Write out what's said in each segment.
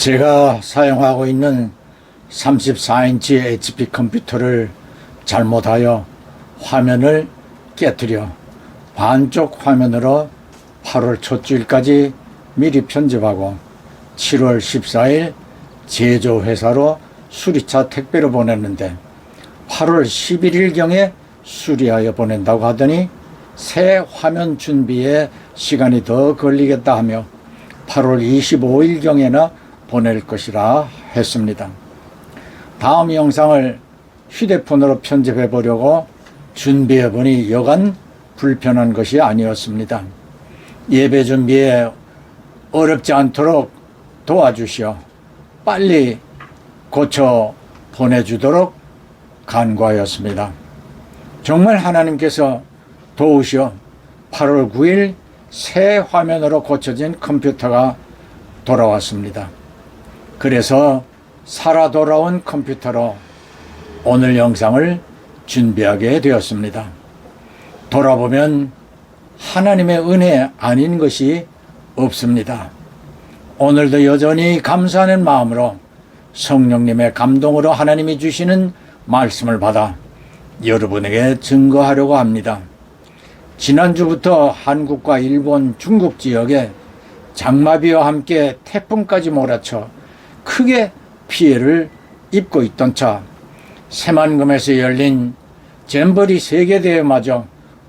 제가 사용하고 있는 34인치 HP 컴퓨터를 잘못하여 화면을 깨뜨려 반쪽 화면으로 8월 초주일까지 미리 편집하고 7월 14일 제조회사로 수리차 택배로 보냈는데 8월 11일경에 수리하여 보낸다고 하더니 새 화면 준비에 시간이 더 걸리겠다 하며 8월 25일경에나 보낼 것이라 했습니다. 다음 영상을 휴대폰으로 편집해 보려고 준비해 보니 여간 불편한 것이 아니었습니다. 예배 준비에 어렵지 않도록 도와주시어 빨리 고쳐 보내주도록 간구하였습니다. 정말 하나님께서 도우시어 8월 9일 새 화면으로 고쳐진 컴퓨터가 돌아왔습니다. 그래서 살아 돌아온 컴퓨터로 오늘 영상을 준비하게 되었습니다. 돌아보면 하나님의 은혜 아닌 것이 없습니다. 오늘도 여전히 감사하는 마음으로 성령님의 감동으로 하나님이 주시는 말씀을 받아 여러분에게 증거하려고 합니다. 지난주부터 한국과 일본, 중국 지역에 장마비와 함께 태풍까지 몰아쳐 크게 피해를 입고 있던 차 새만금에서 열린 잼버리 세계대회마저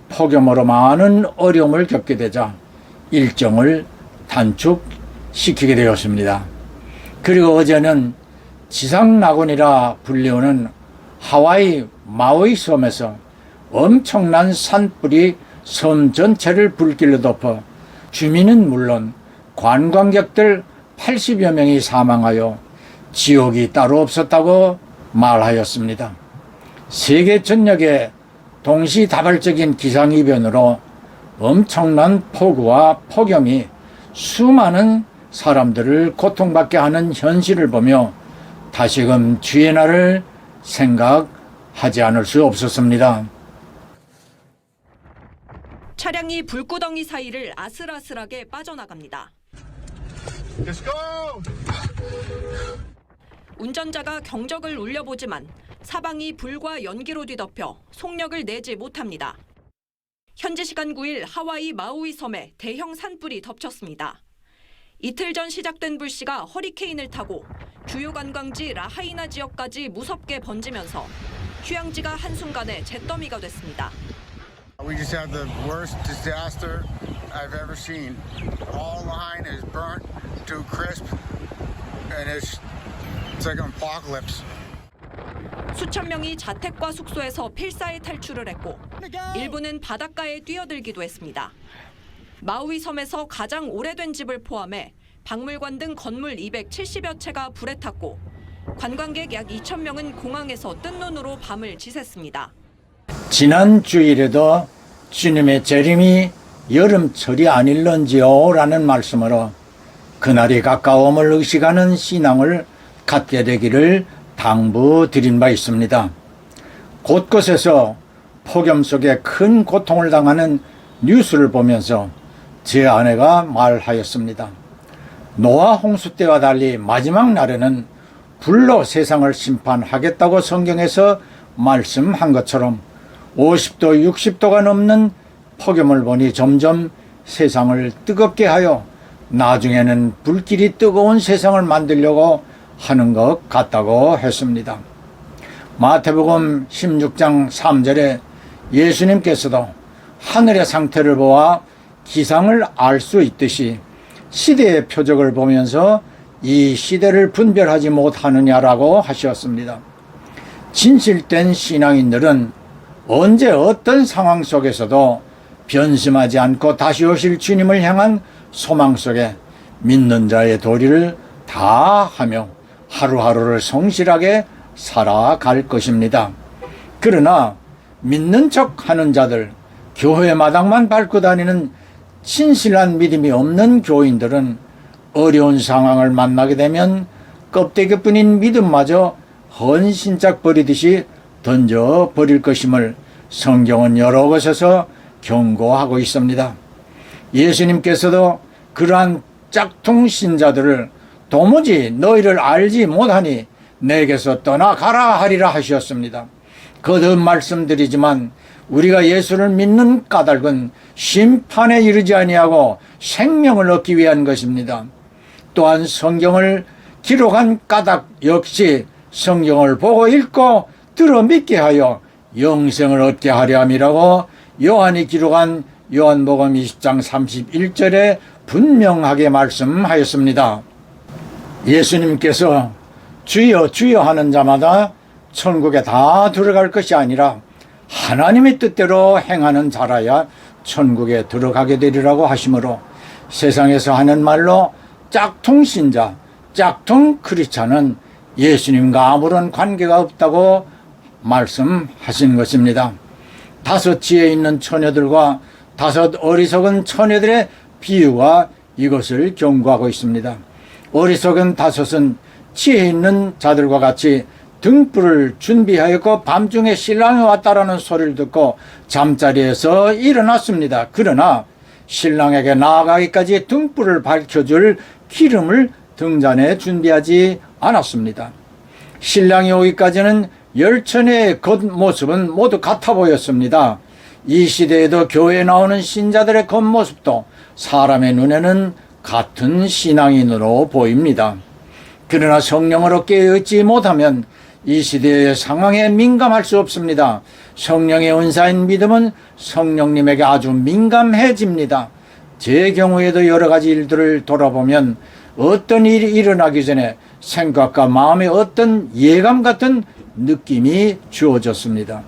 폭염으로 많은 어려움을 겪게 되자 일정을 단축시키게 되었습니다. 그리고 어제는 지상낙원이라 불리우는 하와이 마우이 섬에서 엄청난 산불이 섬 전체를 불길로 덮어 주민은 물론 관광객들 80여 명이 사망하여 지옥이 따로 없었다고 말하였습니다. 세계 전역에 동시다발적인 기상이변으로 엄청난 폭우와 폭염이 수많은 사람들을 고통받게 하는 현실을 보며 다시금 주의 날을 생각하지 않을 수 없었습니다. 차량이 불구덩이 사이를 아슬아슬하게 빠져나갑니다. Let's go! 운전자가 경적을 울려보지만 사방이 불과 연기로 뒤덮여 속력을 내지 못합니다. 현지 시간 9일 하와이 마우이 섬에 대형 산불이 덮쳤습니다. 이틀 전 시작된 불씨가 허리케인을 타고 주요 관광지 라하이나 지역까지 무섭게 번지면서 휴양지가 한순간에 잿더미가 됐습니다. We just had the worst disaster I've ever seen. All line is burnt to crisp, and it's like an apocalypse. 수천 명이 자택과 숙소에서 필사에 탈출을 했고 일부는 바닷가에 뛰어들기도 했습니다. 마우이 섬에서 가장 오래된 집을 포함해 박물관 등 건물 270여 채가 불에 탔고 관광객 약 2천 명은 공항에서 뜬 눈으로 밤을 지샜습니다. 지난 주일에도 주님의 재림이 여름철이 아닐런지요 라는 말씀으로 그날이 가까움을 의식하는 신앙을 갖게 되기를 당부드린 바 있습니다. 곳곳에서 폭염 속에 큰 고통을 당하는 뉴스를 보면서 제 아내가 말하였습니다. 노아 홍수 때와 달리 마지막 날에는 불로 세상을 심판하겠다고 성경에서 말씀한 것처럼 50도, 60도가 넘는 폭염을 보니 점점 세상을 뜨겁게 하여 나중에는 불길이 뜨거운 세상을 만들려고 하는 것 같다고 했습니다. 마태복음 16장 3절에 예수님께서도 하늘의 상태를 보아 기상을 알 수 있듯이 시대의 표적을 보면서 이 시대를 분별하지 못하느냐라고 하셨습니다. 진실된 신앙인들은 언제 어떤 상황 속에서도 변심하지 않고 다시 오실 주님을 향한 소망 속에 믿는 자의 도리를 다하며 하루하루를 성실하게 살아갈 것입니다. 그러나 믿는 척 하는 자들, 교회 마당만 밟고 다니는 신실한 믿음이 없는 교인들은 어려운 상황을 만나게 되면 껍데기뿐인 믿음마저 헌신짝 버리듯이 던져버릴 것임을 성경은 여러 곳에서 경고하고 있습니다. 예수님께서도 그러한 짝퉁 신자들을 도무지 너희를 알지 못하니 내게서 떠나가라 하리라 하셨습니다. 거듭 말씀드리지만 우리가 예수를 믿는 까닭은 심판에 이르지 아니하고 생명을 얻기 위한 것입니다. 또한 성경을 기록한 까닭 역시 성경을 보고 읽고 들어 믿게 하여 영생을 얻게 하려 함이라고 요한이 기록한 요한복음 20장 31절에 분명하게 말씀하였습니다. 예수님께서 주여 주여 하는 자마다 천국에 다 들어갈 것이 아니라 하나님의 뜻대로 행하는 자라야 천국에 들어가게 되리라고 하시므로 세상에서 하는 말로 짝퉁 신자, 짝퉁 크리스찬은 예수님과 아무런 관계가 없다고 말씀하신 것입니다. 다섯 지혜 있는 처녀들과 다섯 어리석은 처녀들의 비유가 이것을 경고하고 있습니다. 어리석은 다섯은 지혜 있는 자들과 같이 등불을 준비하였고 밤중에 신랑이 왔다라는 소리를 듣고 잠자리에서 일어났습니다. 그러나 신랑에게 나아가기까지 등불을 밝혀줄 기름을 등잔에 준비하지 않았습니다. 신랑이 오기까지는 열처녀의 겉모습은 모두 같아 보였습니다. 이 시대에도 교회에 나오는 신자들의 겉모습도 사람의 눈에는 같은 신앙인으로 보입니다. 그러나 성령으로 깨어있지 못하면 이 시대의 상황에 민감할 수 없습니다. 성령의 은사인 믿음은 성령님에게 아주 민감해집니다. 제 경우에도 여러 가지 일들을 돌아보면 어떤 일이 일어나기 전에 생각과 마음에 어떤 예감 같은 느낌이 주어졌습니다.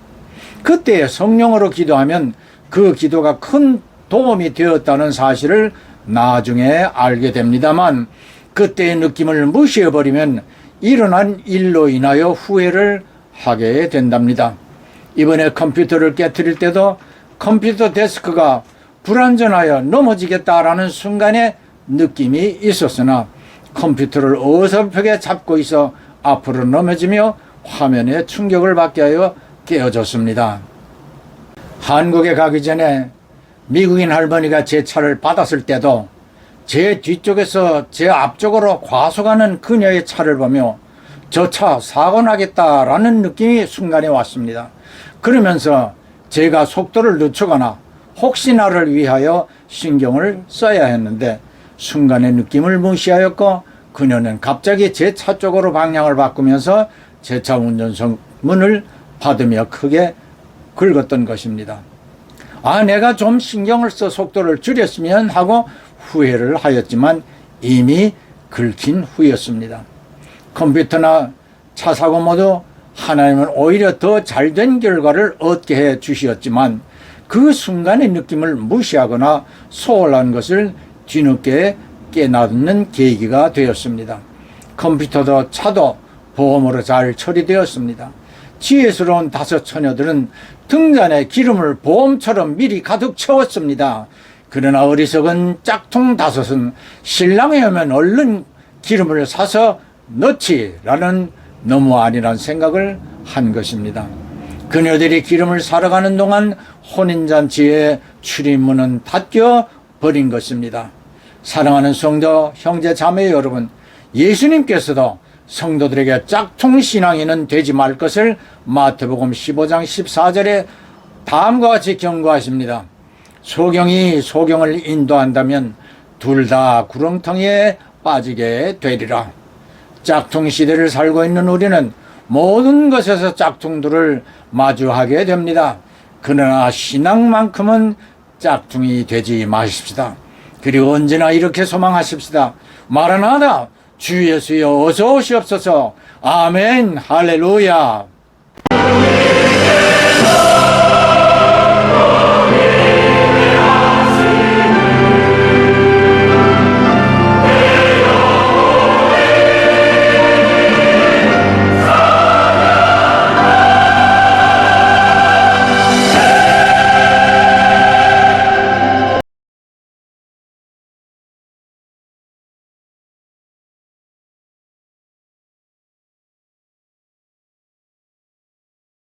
그때 성령으로 기도하면 그 기도가 큰 도움이 되었다는 사실을 나중에 알게 됩니다만 그때의 느낌을 무시해버리면 일어난 일로 인하여 후회를 하게 된답니다. 이번에 컴퓨터를 깨트릴 때도 컴퓨터 데스크가 불안전하여 넘어지겠다라는 순간에 느낌이 있었으나 컴퓨터를 어설프게 잡고 있어 앞으로 넘어지며 화면에 충격을 받게 하여 깨어졌습니다. 한국에 가기 전에 미국인 할머니가 제 차를 받았을 때도 제 뒤쪽에서 제 앞쪽으로 과속하는 그녀의 차를 보며 저 차 사고 나겠다라는 느낌이 순간에 왔습니다. 그러면서 제가 속도를 늦추거나 혹시나를 위하여 신경을 써야 했는데 순간의 느낌을 무시하였고 그녀는 갑자기 제 차 쪽으로 방향을 바꾸면서 제 차 운전석 문을 받으며 크게 긁었던 것입니다. 내가 좀 신경을 써 속도를 줄였으면 하고 후회를 하였지만 이미 긁힌 후였습니다. 컴퓨터나 차 사고 모두 하나님은 오히려 더 잘된 결과를 얻게 해 주시었지만 그 순간의 느낌을 무시하거나 소홀한 것을 뒤늦게 깨닫는 계기가 되었습니다. 컴퓨터도 차도 보험으로 잘 처리되었습니다. 지혜스러운 다섯 처녀들은 등잔에 기름을 보험처럼 미리 가득 채웠습니다. 그러나 어리석은 짝퉁 다섯은 신랑이 오면 얼른 기름을 사서 넣지라는 너무 아니란 생각을 한 것입니다. 그녀들이 기름을 사러 가는 동안 혼인잔치의 출입문은 닫혀 버린 것입니다. 사랑하는 성도 형제 자매 여러분, 예수님께서도 성도들에게 짝퉁 신앙인은 되지 말 것을 마태복음 15장 14절에 다음과 같이 경고하십니다. 소경이 소경을 인도한다면 둘 다 구렁텅이에 빠지게 되리라. 짝퉁 시대를 살고 있는 우리는 모든 것에서 짝퉁들을 마주하게 됩니다. 그러나 신앙만큼은 짝퉁이 되지 마십시다. 그리고 언제나 이렇게 소망하십시다. 마라나다 주 예수여 어서 오시옵소서. 아멘 할렐루야.